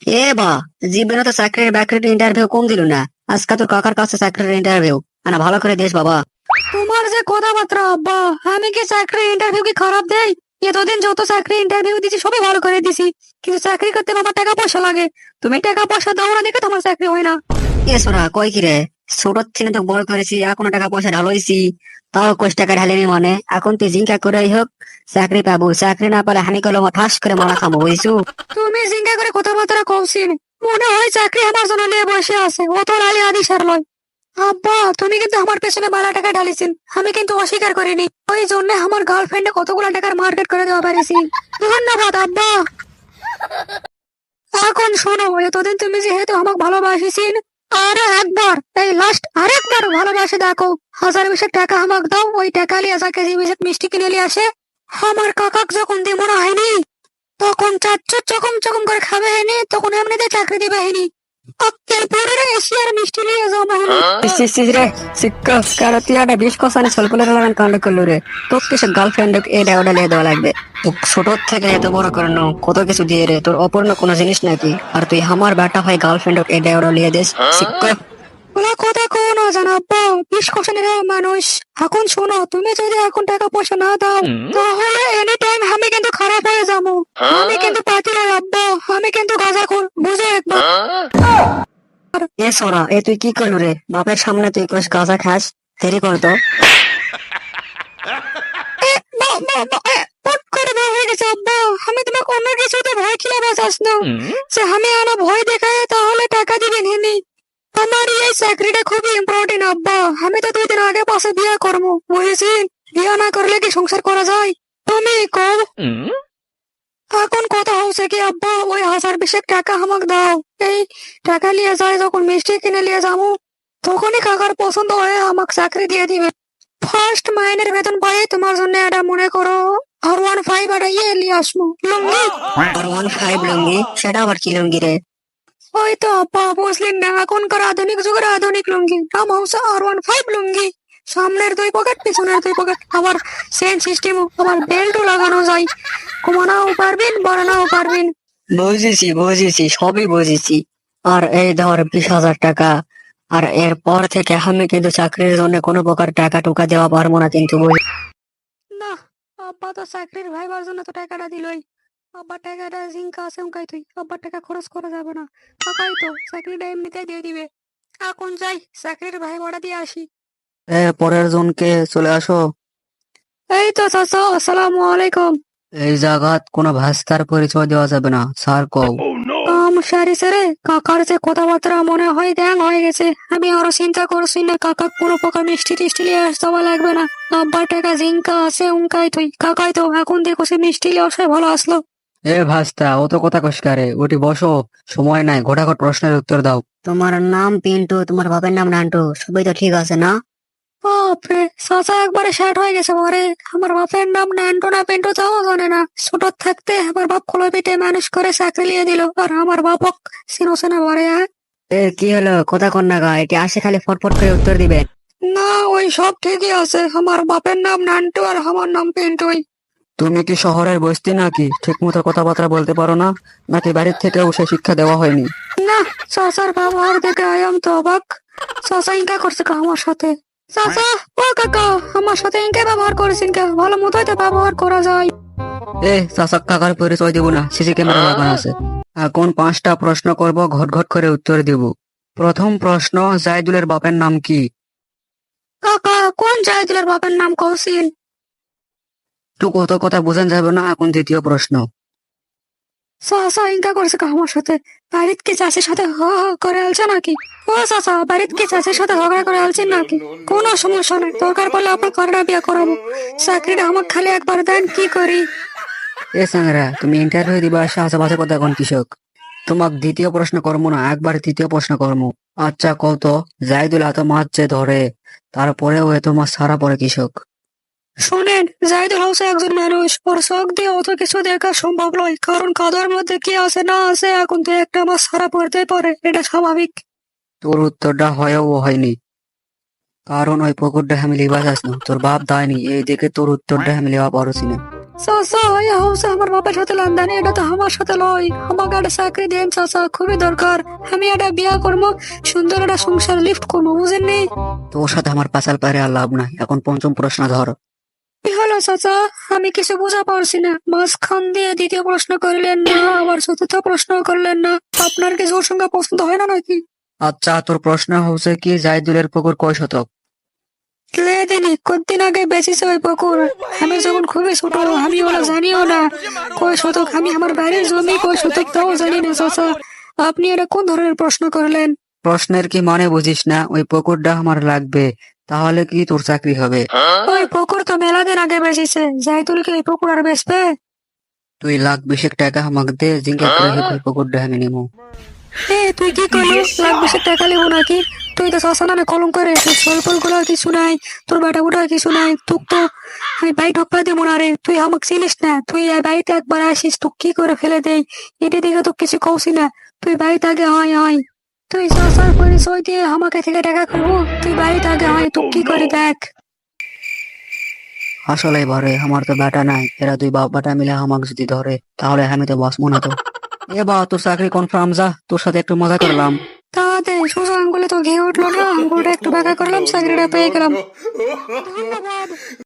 এ বা, জীবনে তো চাকরির বাকরির ইন্টারভিউ কম দিল না। আজকে তোর কাকার কাছে চাকরির ইন্টারভিউ না, ভালো করে দেশ বাবা। তোমার যে কথাবার্তা আব্বা, আমি কি চাকরির ইন্টারভিউ কি খারাপ দেই? এতদিন যত চাকরি ইন্টারভিউ দিছি সবই ভালো করে দিছি, কিন্তু চাকরি করতে বাবা টাকা পয়সা লাগে। তুমি টাকা পয়সা দাও না দেখে তোমার চাকরি হয় না। এ সোনা কয় কি রে, ছোট থেকে তো বড় করেছি, এখনো টাকা পয়সা ঢালাইছি, তাও কোষ টাকা ঢালিনি। মানে এখন তুই জিঙ্কা করেই হোক চাকরি পাবো, চাকরি না পেলে হানি কলম ঠাস করে মারা খাবো, বুঝছো? তুমি জিঙ্কা করে কথাবার্তা কওছিন, মনে হয় চাকরি আমার জন্য নিয়ে বসে আছে, অত লালি আদি সার লয়। আব্বা তুমি কিন্তু আমার পেছনে মেলা টাকা ঢালিছেন, আমি কিন্তু অস্বীকার করিনি। ওই জন্য আমার গার্লফ্রেন্ডে কতগুলো টাকার মার্কেট করে দেওয়া পারিছি। ধন্যবাদ আব্বা। এখন শোনো, এতদিন তুমি যেহেতু আমাকে ভালোবাসিছেন, আরো একবার, এই লাস্ট আরেকবার ভালোবাসে দেখো। 1000 টাকা আমাকে দাও, ওই টাকা নিয়ে 1 কেজি মিষ্টি কিনে নিয়ে আসে। আমার কাকাক যখন দিব না হয়নি, তখন চাচ্ছ চকম চকম করে খাবে হয়নি, তখন এমনিতে চাকরি দিবে হয়নি। আক্কেল পরে রে এশিয়ার মিষ্টি নিয়ে যাও মহলে। রে শিক্ষা কারতিয়াটা 20 কোসানি ছলপলের লাগান কাণ্ড করলো রে। তোর কিছু গার্লফ্রেন্ড এটা ওটা নিয়ে দেওয়া লাগবে। তো ছোট থেকে এত বড় করানো কত কিছু দিয়ে রে, তোর অপূর্ণ কোনো জিনিস নাকি? আর তুই আমার বেটা হয় গার্লফ্রেন্ড এটা ওটা নিয়ে দিস শিক্ষা। ওলা কথা কো না জানাব্বা, 20 কোসানির মানুষ। এখন শোনো, তুমি যদি এখন টাকা পয়সা না দাও, তাহলে এনি টাইম আমি কিন্তু খারাপ হয়ে যাবো। আমি কিন্তু পাতি না আব্বা, আমি কিন্তু গাঁজাখোর, বুঝো একবার। এ সোনা, এ তুই কি করলো রে? বাপের সামনে তুই কোষ গাঁজা খাস? দেরি কর তো। পট করে ভয় হয়ে গেছে আব্বা, আমি তোমাকে অন্য কিছুতে ভয় খেলে বাঁচাস না, যে আমি আনা ভয় দেখায় তাহলে টাকা দিবেন হেনি। আমার এই চাকরিটা খুবই ইম্পর্টেন্ট আব্বা, আমি তো 2 দিন আগে পাশে বিয়ে করবো, বুঝেছেন? বিয়ে না করলে কি সংসার করা যায়? তুমি কর। এখন কথা হচ্ছে কি আব্বা, ওই 1020 টাকা আমাকে দাও। এই টাকা নিয়ে যায় যখন মিষ্টি কিনে নিয়ে যাবো, তখনই কাকার পছন্দ হয়ে আমাকে চাকরি দিয়ে দিবে। ফার্স্ট মাইনের বেতন পাই তোমার জন্য এটা মনে করো R15 আর ইয়ে নিয়ে আসবো লুঙ্গি। R15 লুঙ্গি? সেটা আবার কি লুঙ্গি রে? ওই তো আব্বা বুঝলেন না, এখনকার আধুনিক যুগের আধুনিক লুঙ্গি, নাম হচ্ছে R15 লুঙ্গি। সামনের 2 পকেট, পিছনের 2 পকেট, আবার চেন সিস্টেম, আবার বেল্টও লাগানো যায়। কমানাও পারবেন, বাড়ানাও পারবেন। বুঝেছি বুঝেছি, সবই বুঝেছি। আর এই ধর 20,000 টাকা, আর এরপর থেকে আমি কিন্তু চাকরির জন্য কোনো প্রকার টাকা টুকা দেওয়া পারবো না, কিন্তু না। আব্বা তো চাকরির ভাইবার জন্য তো টাকাটা দিলই। আব্বার টাকাটা জিঙ্কা আছে উঙ্কাই তুই, আব্বার টাকা খরচ করা যাবে না। কাকাই তো চাকরিটা এমনিতেই দিয়ে দিবে। এখন যাই চাকরির ভাইবাটা দিয়ে আসি। পরের জনকে চলে আসো। এই তো চাচা, আসসালামু আলাইকুম। এই জায়গাত কোনো ভাস্তার পরিচয় দেওয়া যাবে না, স্যার কও। সারি স্যারে, কাকার যে কথাবার্তা মনে হয় ড্যাং হয়ে গেছে। আমি আরো চিন্তা করছি না, কাকা কোনো প্রকার মিষ্টি টিষ্টি নিয়ে আসতে লাগবে না। আব্বার টাকা জিঙ্কা আছে উঙ্কাই তুই, কাকাই তো এখন দেখো সে মিষ্টি নিয়ে আসায় ভালো আসলো। এ ভাস্তা, অত কথা কসকারে, ওটি বসো, সময় নাই, ঘটাঘট প্রশ্নের উত্তর দাও। তোমার নাম পিন্টু, তোমার বাপের নাম নান্টু, সবই তো ঠিক আছে না? বাপরে, চাচা একবারে সেট হয়ে গেছে পরে। আমার বাপের নাম নান্টু না পিন্টু তাও জানে না। ছোট থাকতে আমার বাপ খোলা পেটে মানুষ করে চাকরি লিয়ে দিল, আর আমার বাপক চিনোছে না পরে। এ কি হলো, কথা কন না গা, এটি আসে খালি ফটফট করে উত্তর দিবেন। না, ওই সব ঠিকই আছে, আমার বাপের নাম নান্টু আর আমার নাম পিন্টুই। তুমি কি শহরের বস্তি নাকি? ঠিক মতো কথাবার্তা বলতে পারো না, নাকি বাড়ির থেকেও সে শিক্ষা দেওয়া হয়নি? না, চাচার ব্যবহার দেখে আয়াম তো অবাক। চাচা ইনকা করছে কা আমার সাথে? চাচা, ও কাকা, আমার সাথে ইনকা ব্যবহার করেছেন কে? ভালো মতোই তো ব্যবহার করা যায়। এ চাচা, কাকার পরিচয় দিব না, সিসি ক্যামেরা লাগানো আছে। এখন 5টা প্রশ্ন করব, ঘট ঘট করে উত্তর দিব। প্রথম প্রশ্ন, জাইদুলের বাপের নাম কি? কাকা, কোন জাইদুলের বাপের নাম কৌশিল? তো কত কথা বোঝান যাবে না। এখন দ্বিতীয় প্রশ্ন। চাচা ইনকা করছে কা আমার সাথে? বাড়িত কি চাষের সাথে করে আলছে নাকি? ও চাচা, বাড়িত কি চাষের সাথে ঝগড়া করে আলছেন নাকি? কোনো সমস্যা নেই, দরকার পড়লে আপনার করেনা বিয়ে করাবো। চাকরিটা আমাকে খালি একবার দেন, কি করি? এ সাংরা, তুমি ইন্টারভিউ দিবা আসা আশেপাশে কথা কোন কৃষক? তোমাক দ্বিতীয় প্রশ্ন করবো না, একবার তৃতীয় প্রশ্ন করবো। আচ্ছা কত, জাইদুল এত মাছ যে ধরে, তারপরেও এত মাছ ছাড়া পড়ে কৃষক? শোনেন, জাইদুল হাউসে একজন মানুষ, ওর চোখ দিয়ে অত কিছু দেখা সম্ভব নয়, কারণ কাদার মধ্যে কি আছে না আছে এখন তো একটা মাছ ছাড়া পড়তেই পারে, এটা স্বাভাবিক। তোর উত্তরটা হয়ও হয়নি, কারণ ওই পুকুরটা আমি লিবা যাস না, তোর বাপ দায়নি, এই দেখে তোর উত্তরটা আমি লিবা পারছি না। চাচা এই হচ্ছে আমার বাপের সাথে লেনদেন, এটা তো আমার সাথে লয়। আমাকে একটা চাকরি দেন চাচা, খুবই দরকার। আমি একটা বিয়া করবো, সুন্দর একটা সংসার লিফট করবো, বুঝেননি? তোর সাথে আমার পাচাল পারে আর লাভ নাই, এখন পঞ্চম প্রশ্ন ধর। কি হলো চাচা? আমি কিছু বুঝা পারছি না। মাঝখান দিয়ে দ্বিতীয় প্রশ্ন করলেন না, আবার চতুর্থ প্রশ্ন করলেন না। আপনার কি জোর সংখ্যা পছন্দ হয় না নাকি? আচ্ছা, তোর প্রশ্ন হচ্ছে কি, জাইদুলের পুকুর কয় শতক? লেদিনি কতদিন আগে বেঁচেছে ওই পুকুর। আমি যখন খুবই ছোট, আমি ওরা জানিও না কয় শতক। আমি আমার বাড়ির জমি কয় শতক তাও জানি না চাচা। আপনি এটা কোন ধরনের প্রশ্ন করলেন? প্রশ্নের কি মানে বুঝিস না? ওই পুকুরটা আমার লাগবে, তাহলে কি তোর চাকরি হবে? ওই পুকুর তো মেলা দিন আগে বেঁচেছে, জাইতুল কি ওই পুকুর আর বেচবে? তুই লাখ 20 টাকা আমাকে দে, জিঙ্গা করে ওই পুকুরটা আমি নিবো। তুই কি করলি? লাখ 20 টাকা নেবো নাকি? তুই তো শ্মশানে না কলম করে, তোর সলপল গুলার কিছু নাই, তোর বেটা বুটার কিছু নাই। তুই তো আমি বাড়ি ঢোকা দেবো না রে। তুই আমাকে চিনিস না, তুই এই বাড়িতে একবার আসিস, তুই কি করে ফেলে দেই এটি দিকে তো কিছু কৌছি না। তুই বাড়িতে আগে হয় হয়, তুই চাষার পরিচয় দিয়ে আমাকে থেকে টাকা খাবো। তুই বাড়িতে আগে হয়, তুই কি করে দেখ। আসলে বারে আমার তো বেটা নাই, এরা দুই বাপ বেটা মিলে আমাকে যদি ধরে তাহলে আমি তো বাঁচবো না তো। এবার তোর চাকরি কনফার্ম, যা, তোর সাথে একটু মজা করলাম। তাতে সোজা আঙ্গুলে তো ঘেয়ে উঠলো না, আঙ্গুলটা একটু বাঁকা করলাম, চাকরিটা পেয়ে গেলাম। ধন্যবাদ।